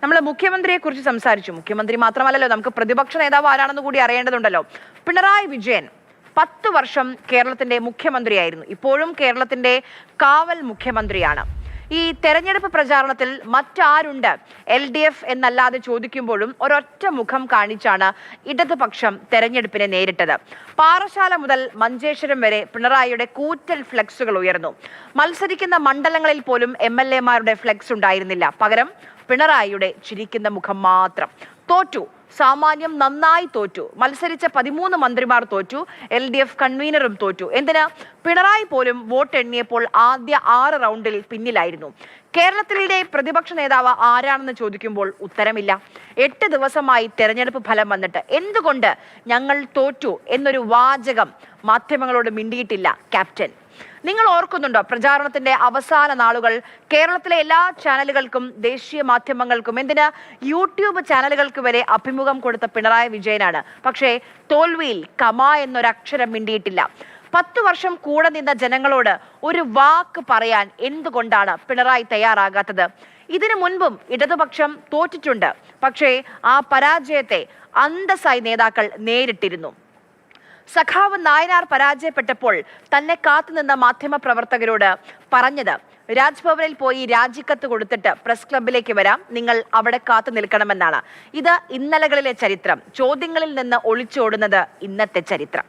നമ്മൾ മുഖ്യമന്ത്രിയെ കുറിച്ച് സംസാരിച്ചു. മുഖ്യമന്ത്രി മാത്രമല്ലല്ലോ, നമുക്ക് പ്രതിപക്ഷ നേതാവ് ആരാണെന്ന് കൂടി അറിയേണ്ടതുണ്ടല്ലോ. പിണറായി വിജയൻ 10 വർഷം കേരളത്തിന്റെ മുഖ്യമന്ത്രിയായിരുന്നു. ഇപ്പോഴും കേരളത്തിന്റെ കാവൽ മുഖ്യമന്ത്രിയാണ്. ഈ തെരഞ്ഞെടുപ്പ് പ്രചാരണത്തിൽ മറ്റാരുണ്ട് LDF എന്നല്ലാതെ ചോദിക്കുമ്പോഴും ഒരൊറ്റ മുഖം കാണിച്ചാണ് ഇടതുപക്ഷം തെരഞ്ഞെടുപ്പിനെ നേരിട്ടത്. പാറശാല മുതൽ മഞ്ചേശ്വരം വരെ പിണറായിയുടെ കൂറ്റൻ ഫ്ലെക്സുകൾ ഉയർന്നു. മത്സരിക്കുന്ന മണ്ഡലങ്ങളിൽ പോലും MLA-മാരുടെ ഫ്ലെക്സ് ഉണ്ടായിരുന്നില്ല. പകരം പിണറായിയുടെ ചിരിക്കുന്ന മുഖം മാത്രം. തോറ്റു, സാമാന്യം നന്നായി തോറ്റു. മത്സരിച്ച 13 മന്ത്രിമാർ തോറ്റു. LDF കൺവീനറും തോറ്റു. എന്തിന്? പിണറായി പോലും വോട്ട് എണ്ണിയപ്പോൾ ആദ്യ 6 റൗണ്ടിൽ പിന്നിലായിരുന്നു. കേരളത്തിലെ പ്രതിപക്ഷ നേതാവ് ആരാണെന്ന് ചോദിക്കുമ്പോൾ ഉത്തരമില്ല. 8 ദിവസമായി തെരഞ്ഞെടുപ്പ് ഫലം വന്നിട്ട് എന്തുകൊണ്ട് ഞങ്ങൾ തോറ്റു എന്നൊരു വാചകം മാധ്യമങ്ങളോട് മിണ്ടിയിട്ടില്ല ക്യാപ്റ്റൻ. നിങ്ങൾ ഓർക്കുന്നുണ്ടോ പ്രചാരണത്തിന്റെ അവസാന നാളുകൾ കേരളത്തിലെ എല്ലാ ചാനലുകൾക്കും ദേശീയ മാധ്യമങ്ങൾക്കും എന്തിന് യൂട്യൂബ് ചാനലുകൾക്ക് വരെ അഭിമുഖം കൊടുത്ത പിണറായി വിജയനാണ്. പക്ഷേ തോൽവിയിൽ കമ എന്നൊരക്ഷരം മിണ്ടിയിട്ടില്ല. 10 വർഷം കൂടെ നിന്ന ജനങ്ങളോട് ഒരു വാക്ക് പറയാൻ എന്തുകൊണ്ടാണ് പിണറായി തയ്യാറാകാത്തത്? ഇതിനു മുൻപും ഇടതുപക്ഷം തോറ്റിട്ടുണ്ട്. പക്ഷേ ആ പരാജയത്തെ അന്തസ്സായി നേതാക്കൾ നേരിട്ടിരുന്നു. സഖാവ് നായനാർ പരാജയപ്പെട്ടപ്പോൾ തന്നെ കാത്തുനിന്ന മാധ്യമപ്രവർത്തകരോട് പറഞ്ഞത് രാജ്ഭവനിൽ പോയി രാജിക്കത്ത് കൊടുത്തിട്ട് പ്രസ് ക്ലബിലേക്ക് വരാം, നിങ്ങൾ അവിടെ കാത്തു നിൽക്കണമെന്നാണ്. ഇത് ഇന്നലകളിലെ ചരിത്രം. ചോദ്യങ്ങളിൽ നിന്ന് ഒളിച്ചോടുന്നത് ഇന്നത്തെ ചരിത്രം.